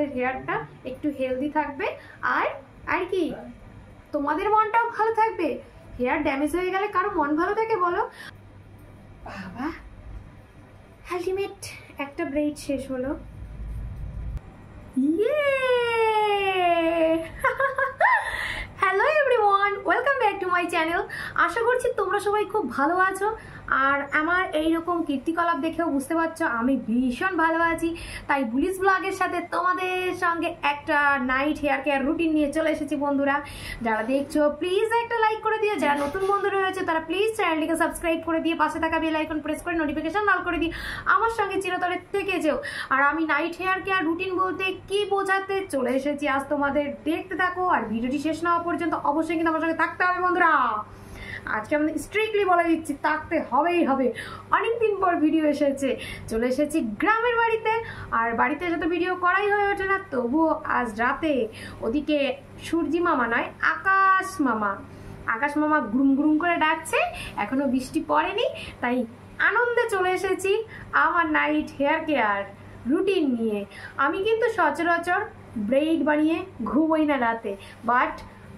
তোমাদের হেয়ারটা একটু হেলদি থাকবে, আর আর কি তোমাদের মনটাও ভালো থাকবে। হেয়ার ড্যামেজ হয়ে গেলে কারো মন ভালো থাকে বলো? বাবা, আলটিমেট একটা ব্রেড শেষ হলো। Hello everyone, welcome back to my channel. আশা করছি তোমরা সবাই খুব ভালো আছো, আর আমার এইরকম কীর্তিকলাপ দেখেও বুঝতে পারছো আমি ভীষণ ভালো আছি। তাই বুলিশ ব্লগের সাথে তোমাদের সঙ্গে একটা নাইট হেয়ার কেয়ার রুটিন নিয়ে চলে এসেছি। বন্ধুরা যারা দেখছো প্লিজ একটা লাইক করে দিও, যারা নতুন বন্ধুরা রয়েছে তারা প্লিজ চ্যানেলটিকে সাবস্ক্রাইব করে দিয়ে পাশে থাকা বেল আইকন প্রেস করে নোটিফিকেশন অল করে দিয়ে আমার সঙ্গে চিরতরে থেকে যেও। আর আমি নাইট হেয়ার কেয়ার রুটিন বলতে কি বোঝাতে চলে এসেছি আজ তোমাদের দেখতে থাকো, আর ভিডিওটি শেষ না হওয়া পর্যন্ত অবশ্যই কিন্তু আমার সঙ্গে থাকতে হবে। বন্ধুরা আজকে আমি স্ট্রিক্টলি বলে দিচ্ছি, থাকতে হবেই হবে। অনেকদিন পর ভিডিও এসেছে, চলে এসেছি গ্রামের বাড়িতে, আর বাড়িতে যত ভিডিও করাই হয়ে ওঠে না, তবুও আজ রাতে ওদিকে সূর্যি মামা নয় আকাশ মামা গুরুম গুরুম করে ডাকছে, এখনো বৃষ্টি পড়েনি, তাই আনন্দে চলে এসেছি আমার নাইট হেয়ার কেয়ার রুটিন নিয়ে। আমি কিন্তু সচরাচর ব্রেড বানিয়ে ঘুমোই না রাতে, বাট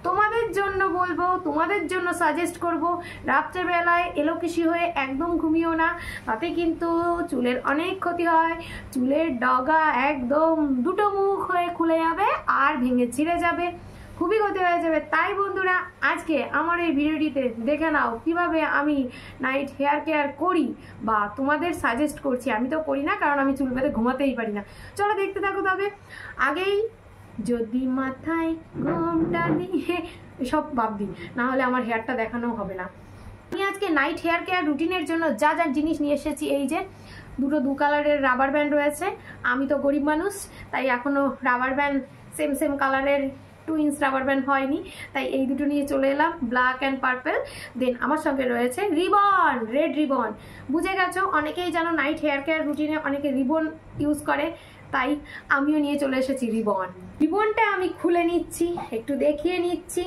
তোমাদের জন্য বলবো, তোমাদের জন্য সাজেস্ট করব, রাত্রেবেলায় এলোকেশি হয়ে একদম ঘুমিও না, তাতে কিন্তু চুলের অনেক ক্ষতি হয়। চুলের ডগা একদম দুটো মুখ হয়ে খুলে যাবে আর ভেঙে ছিঁড়ে যাবে, খুবই ক্ষতি হয়ে যাবে। তাই বন্ধুরা আজকে আমার এই ভিডিওটিতে দেখে নাও কিভাবে আমি নাইট হেয়ার কেয়ার করি, বা তোমাদের সাজেস্ট করছি। আমি তো করি না, কারণ আমি চুল বেঁধে ঘুমাতেই পারি না। চলো দেখতে থাকো। তবে আগেই যদি মাথায় ঘোমটা দিয়ে সব বাদ দিই, না হলে আমার হেয়ারটা দেখানো হবে না। আমি আজকে নাইট হেয়ার কেয়ার রুটিনের জন্য যা যা জিনিস নিয়ে এসেছি, এই যে দু কালারের রাবার ব্যান্ড রয়েছে। আমি তো গরিব মানুষ, তাই এখনো রাবার ব্যান্ড সেম কালারের টুইন্স রাবার ব্যান্ড হয়নি, তাই এই দুটো নিয়ে চলে এলাম, ব্ল্যাক অ্যান্ড পার্পল। দেন আমার সঙ্গে রয়েছে রিবন, রেড রিবন। বুঝে গেছো, অনেকেই জানো নাইট হেয়ার কেয়ার রুটিনে অনেকে রিবন ইউজ করে, তাই আমিও নিয়ে চলে এসেছি রিবন। রিবনটা আমি খুলে নিচ্ছি, একটু দেখিয়ে নিচ্ছি।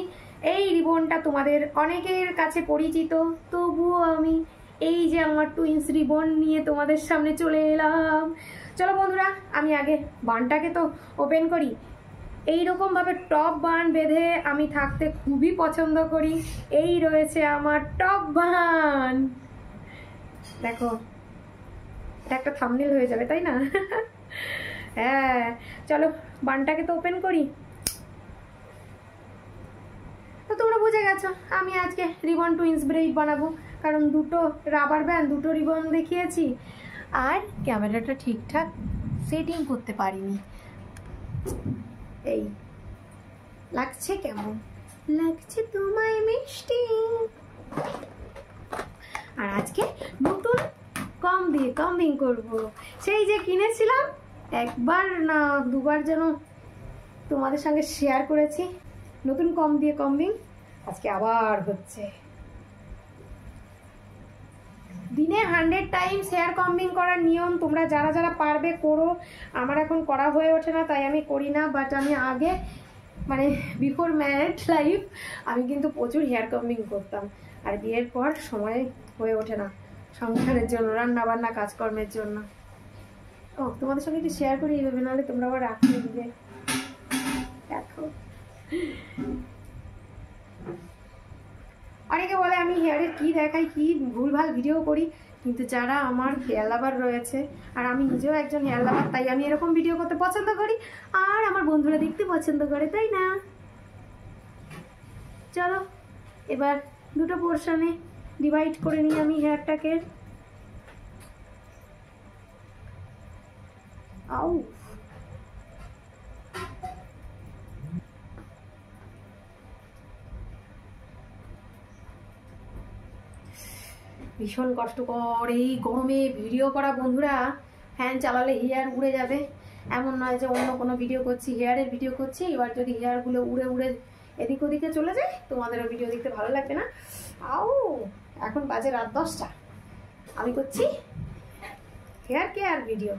এই রিবনটা তোমাদের অনেকের কাছে পরিচিত, তবুও আমি এই যে আমার টুইন্স রিবন নিয়ে তোমাদের সামনে চলে এলাম। চলো বন্ধুরা, আমি আগে বানটাকে তো ওপেন করি। এইরকম ভাবে টপ বান বেঁধে আমি থাকতে খুবই পছন্দ করি। এই রয়েছে আমার টপ বান, দেখো এটা একটা থাম্বনেল হয়ে যাবে, তাই না? হ্যাঁ চলো বানটাকে তো ওপেন করি। তো তোমরা বুঝে গেছো আমি আজকে রিবন টুইন্স ব্রেড বানাবো, কারণ দুটো রাবার ব্যান্ড দুটো রিবন দেখিয়েছি, আর ক্যামেরাটা ঠিকঠাক সেটিং করতে পারিনি। এই লাগছে, কেমন লাগছে তোমায় মিষ্টি? আর আজকে নতুন কম দিয়ে কম্বিং করব, সেই যে কিনেছিলাম একবার না দুবার যেন তোমাদের সঙ্গে শেয়ার করেছি। নতুন কম দিয়ে কম্বিং আজকে আবার হচ্ছে। দিনে 100 টাইমস হেয়ার কম্বিং করার নিয়ম, তোমরা যারা যারা পারবে করো। আমার এখন করা হয়ে ওঠে না, তাই আমি করি না। বাট আমি আগে, মানে বিফোর ম্যারেড লাইফ, আমি কিন্তু প্রচুর হেয়ার কম্বিং করতাম। আর বিয়ের পর সময় হয়ে ওঠে না সংসারের জন্য, রান্না বান্না কাজকর্মের জন্য। ও তোমাদের সঙ্গে একটু শেয়ার করি এইভাবে, নাহলে তোমরা আবার রাখতে দিবে। দেখো অনেকে বলে আমি হেয়ারের কি দেখাই, কি ভুলভাল ভিডিও করি, কিন্তু যারা আমার হেয়ার লাভার রয়েছে, আর আমি নিজেও একজন হেয়ার লাভার, তাই আমি এরকম ভিডিও করতে পছন্দ করি, আর আমার বন্ধুরা দেখতে পছন্দ করে, তাই না? চলো এবার দুটো পোর্শনে ডিভাইড করে নিই আমি হেয়ারটাকে। আউ ভীষণ কষ্টকর এই গরমে ভিডিও করা। বন্ধুরা ফ্যান চালালে হেয়ার উড়ে যাবে, এমন নয় যে অন্য কোনো ভিডিও করছি, হেয়ারের ভিডিও করছি। এবার যদি হেয়ারগুলো উড়ে উড়ে এদিক ওদিকে চলে যায়, তোমাদেরও ভিডিও দেখতে ভালো লাগবে না। আও এখন বাজে রাত 10টা, আমি করছি হেয়ার কেয়ার ভিডিও।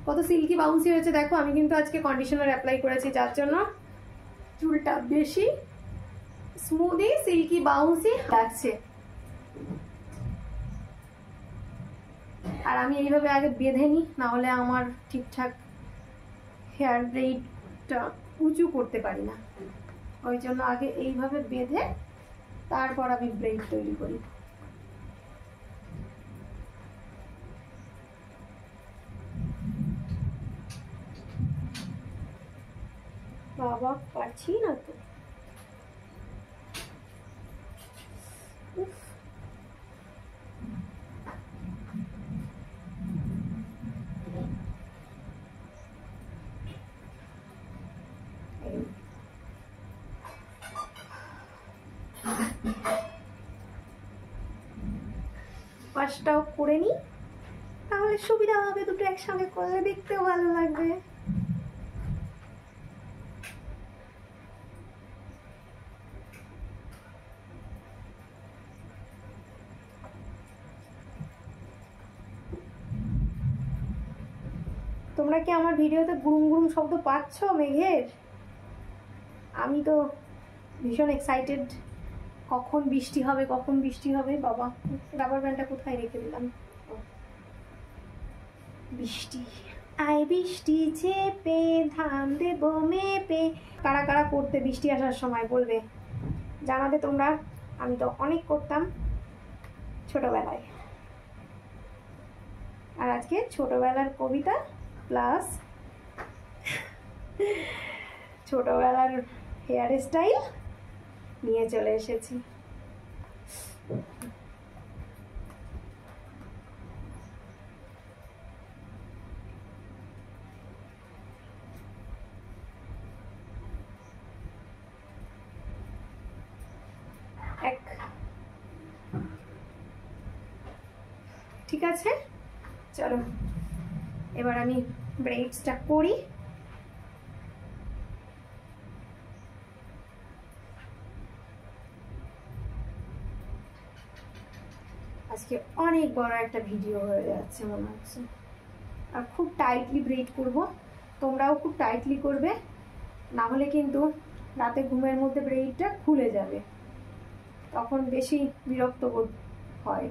কত সিল্কি বাউন্সি হয়েছে দেখো। আমি কিন্তু আজকে কন্ডিশনার অ্যাপ্লাই করেছি, যার জন্য চুলটা বেশি স্মুদি সিল্কি বাউন্সি লাগছে। আর আমি এইভাবে আগে বেঁধে নিই, নাহলে আমার ঠিকঠাক হেয়ার ব্রেইডটা উঁচু করতে পারি না। ওই জন্য আগে এইভাবে বেঁধে তারপর আমি ব্রেইড তৈরি করি। বাবা পারছি না তো। পাশটাও করে নিই, তাহলে সুবিধা হবে, দুটো একসঙ্গে করলে দেখতেও ভালো লাগবে। তোমরা কি আমার ভিডিওতে গুরুম গুরুম শব্দ পাচ্ছ মেঘের? আমি তো ভীষণ এক্সাইটেড, কখন বৃষ্টি হবে কখন বৃষ্টি হবে। বাবা রাবার ব্যান্ডটা কোথায় রেখে দিলাম। বৃষ্টি আয় বৃষ্টি চেপে ধান দেব মেপে। কারা কারা করতে বৃষ্টি আসার সময় বলবে, জানাবে তোমরা। আমি তো অনেক করতাম ছোটবেলায়। আর আজকে ছোটবেলার কবিতা প্লাস ছোটবেলার হেয়ার স্টাইল নিয়ে চলে এসেছি। ঠিক আছে, চলো এবার আমি ব্রেডসটা করি। আজকে অনেক বড় একটা ভিডিও হয়ে যাচ্ছে মনে হচ্ছে। আর খুব টাইটলি ব্রেড করব, তোমরাও খুব টাইটলি করবে, না হলে কিন্তু রাতে ঘুমের মধ্যে ব্রেডটা খুলে যাবে, তখন বেশি বিরক্ত বোধ হয়।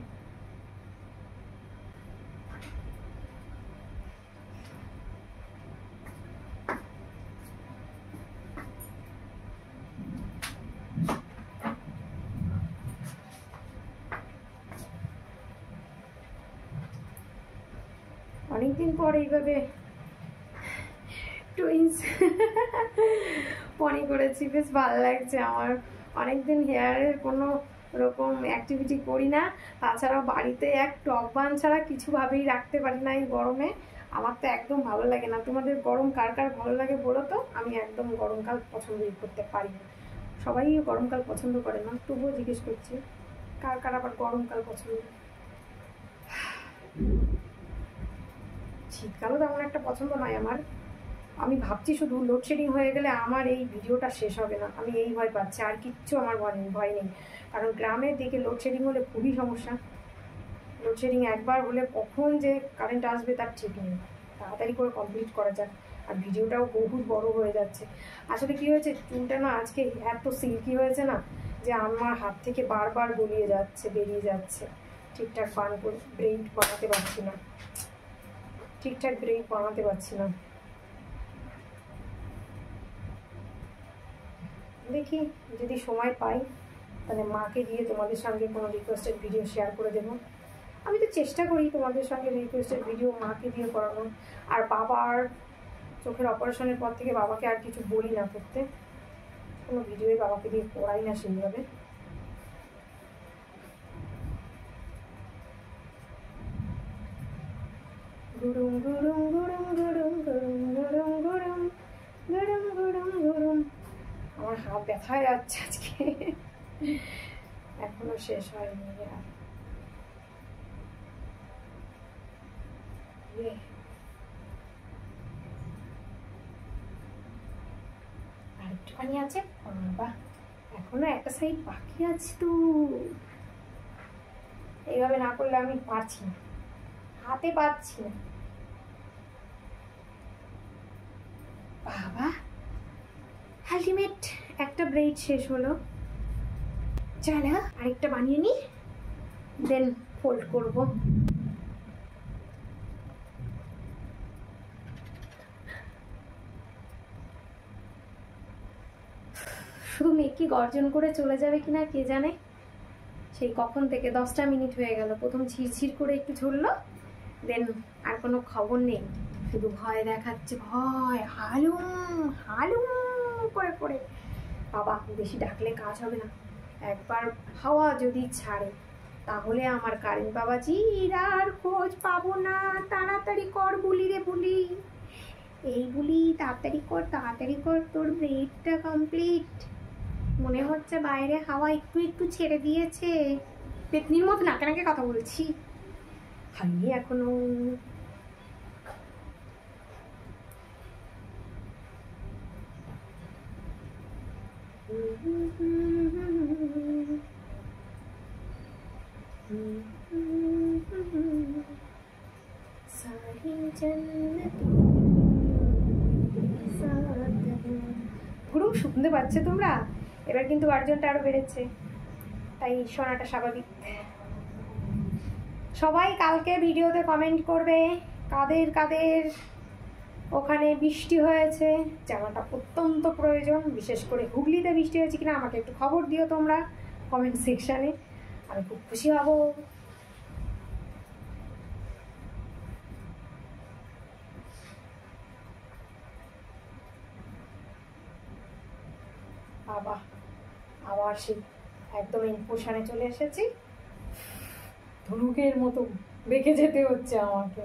অনেকদিন পর এইভাবে টুইন্স পনি করেছি, বেশ ভালো লাগছে আমার। অনেকদিন হেয়ারের কোনো রকম অ্যাক্টিভিটি করি না, তাছাড়াও বাড়িতে এক টক বান ছাড়া কিছুভাবেই রাখতে পারি না এই গরমে। আমার তো একদম ভালো লাগে না। তোমাদের গরম কার কার ভালো লাগে বলো তো? আমি একদম গরমকাল পছন্দই করতে পারি না। সবাই গরমকাল পছন্দ করে না, তবুও জিজ্ঞেস করছি কার কার আবার গরমকাল পছন্দ। শীতকালও তেমন একটা পছন্দ নয় আমার। আমি ভাবছি শুধু লোডশেডিং হয়ে গেলে আমার এই ভিডিওটা শেষ হবে না, আমি এই ভয় পাচ্ছি। আর কিচ্ছু আমার ভয় নেই, কারণ গ্রামের দিকে লোডশেডিং হলে খুবই সমস্যা। লোডশেডিং একবার হলে কখন যে কারেন্ট আসবে তার ঠিক নেই। তাড়াতাড়ি করে কমপ্লিট করা যাক। আর ভিডিওটাও বহুত বড় হয়ে যাচ্ছে। আসলে কি হয়েছে, চুলটা না আজকে এত সিল্কি হয়েছে না যে আমার হাত থেকে বারবার গলিয়ে যাচ্ছে, বেরিয়ে যাচ্ছে। ঠিকঠাক ব্রেড বানাতে পারছি না, ঠিকঠাক ব্রেড বানাতে পারছি না। দেখি যদি সময় পাই তাহলে মাকে দিয়ে তোমাদের সঙ্গে কোনো রিকোয়েস্টেড ভিডিও শেয়ার করে দেবো। আমি তো চেষ্টা করি তোমাদের সঙ্গে রিকোয়েস্টেড ভিডিও মাকে দিয়ে করানো। আর বাবার চোখের অপারেশনের পর থেকে বাবাকে আর কিছু বলি না করতে, কোনো ভিডিওই বাবাকে দিয়ে করাই না সেইভাবে। গুরুম গুরুম গুরুম গুরুম গুরুম গুরুম গুরুম গুরুম গুরুম গুরুম। আমার হাত ব্যথা যাচ্ছে আজকে, এখনো শেষ হয়নি। আর একটুখানি আছে, বাহ এখনো একটা সাইড বাকি আছে তো। এইভাবে না করলে আমি পারছি না, হাতে পাচ্ছি না। বাবা আলটিমেট একটা ব্রেড শেষ হলো। চলো আরেকটা বানিয়ে নি, দেন ফোল্ড করব। শুধু মেঘ কি গর্জন করে চলে যাবে কিনা কে জানে। সেই কখন থেকে 10টা মিনিট হয়ে গেল, প্রথম ঝিরঝির করে একটু ঝরলো, দেন আর কোনো খবর নেই, শুধু ভয় দেখাচ্ছে, ভয় হালুম হালুম করে করে। বাবা বেশি ডাকলে কাজ হবে না, একবার হাওয়া যদি ছাড়ে তাহলে আমার কারেন্ট বাবাজির আর খোঁজ পাবো না। তাড়াতাড়ি কর বুলি রে বুলি, এই বুলি তাড়াতাড়ি কর, তোর ব্রেডটা কমপ্লিট। মনে হচ্ছে বাইরে হাওয়া একটু একটু ছেড়ে দিয়েছে, পেতনির মতো নাকে নাকে কথা বলছি, হয়নি এখনো। গুরুম শুনতে পাচ্ছে তোমরা? এবার কিন্তু গার্জনটা আরো বেড়েছে, তাই শোনাটা স্বাভাবিক। সবাই কালকে ভিডিওতে কমেন্ট করবে কাদের কাদের ওখানে বৃষ্টি হয়েছে, জানাটা অত্যন্ত প্রয়োজন। বিশেষ করে হুগলিতে বৃষ্টি হয়েছে কিনা আমাকে একটু খবর দিও তোমরা কমেন্ট সেকশানে, আমি খুব খুশি হব। বাবা আবার সেই একদম ইনফোশনে চলে এসেছি, ধনুকের মতো বেঁকে যেতে হচ্ছে আমাকে।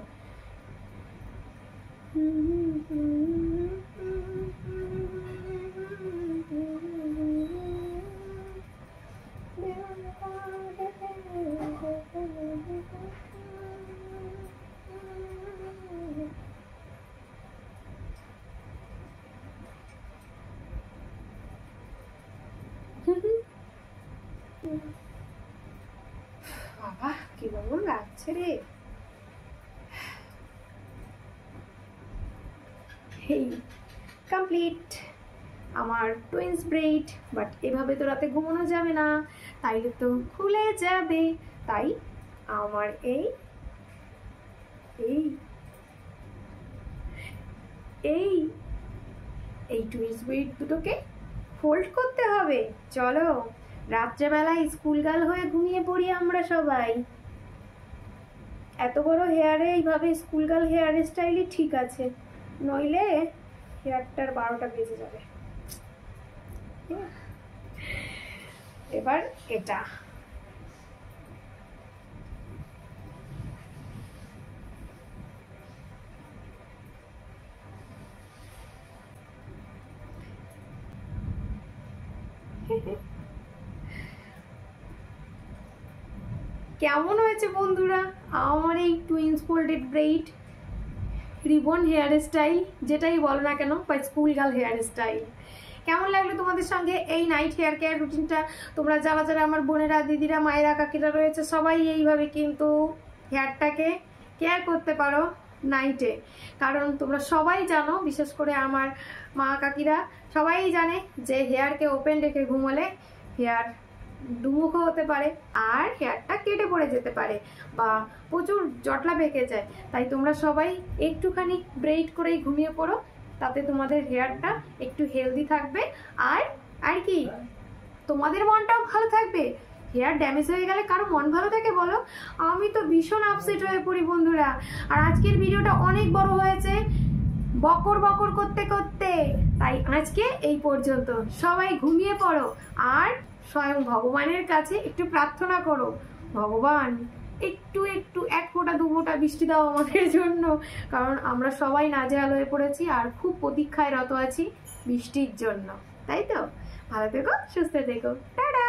বাবা কি বলুন লাগছে রে। এই কমপ্লিট আমার টুইন্স ব্রেড, বাট এভাবে তো রাতে ঘুমানো যাবে না, তাইলে তো খুলে যাবে। তাই আমার এই এই এই এই টুইন্স ব্রেড দুটোকে ফোল্ড করতে হবে। চলো রাত্রেবেলায় স্কুল গার্ল হয়ে ঘুমিয়ে পড়ি আমরা সবাই। এত বড় হেয়ারে এইভাবে স্কুল গার্ল হেয়ার স্টাইলই ঠিক আছে, নইলে হেয়ারটার 12টা বেজে যাবে। এবার এটা কেমন হয়েছে বন্ধুরা আমার এই twins folded braid ribbon hair style, যেটাই বলো না কেন, বা স্কুল গার্ল হেয়ার স্টাইল? কেমন লাগলো তোমাদের সঙ্গে এই নাইট হেয়ার কেয়ার রুটিনটা? তোমরা যারা যারা আমার বোনেরা, দিদিরা, মায়েরা, কাকিরা রয়েছে, সবাই এইভাবে কিন্তু হেয়ারটাকে কেয়ার করতে পারো নাইটে। কারণ তোমরা সবাই জানো, বিশেষ করে আমার মা কাকিরা সবাই জানে যে হেয়ারকে ওপেন রেখে ঘুমোলে হেয়ার দুমুখো হতে পারে আর হেয়ারটা কেটে পড়ে যেতে পারে বা প্রচুর জটলা বেঁকে যায়। তাই তোমরা সবাই একটুখানি ব্রেড করেই ঘুমিয়ে পড়ো, তাতে তোমাদের হেয়ারটা একটু হেলদি থাকবে আর আর কি তোমাদের মনটাও ভালো থাকবে। হেয়ার ড্যামেজ হয়ে গেলে কারো মন ভালো থাকে বলো? আমি তো ভীষণ আপসেট হয়ে পড়ি বন্ধুরা। আর আজকের ভিডিওটা অনেক বড় হয়েছে বকর বকর করতে করতে, তাই আজকে এই পর্যন্ত। সবাই ঘুমিয়ে পড়ো আর স্বয়ং ভগবানের কাছে একটু প্রার্থনা করো, ভগবান একটু একটু 1 ফোঁটা 2 ফোঁটা বৃষ্টি দাও আমাদের জন্য, কারণ আমরা সবাই নাজেহাল হয়ে পড়েছি আর খুব প্রতীক্ষায় রত আছি বৃষ্টির জন্য। তাই তো ভালো থেকো, সুস্থ থেকো, টাটা।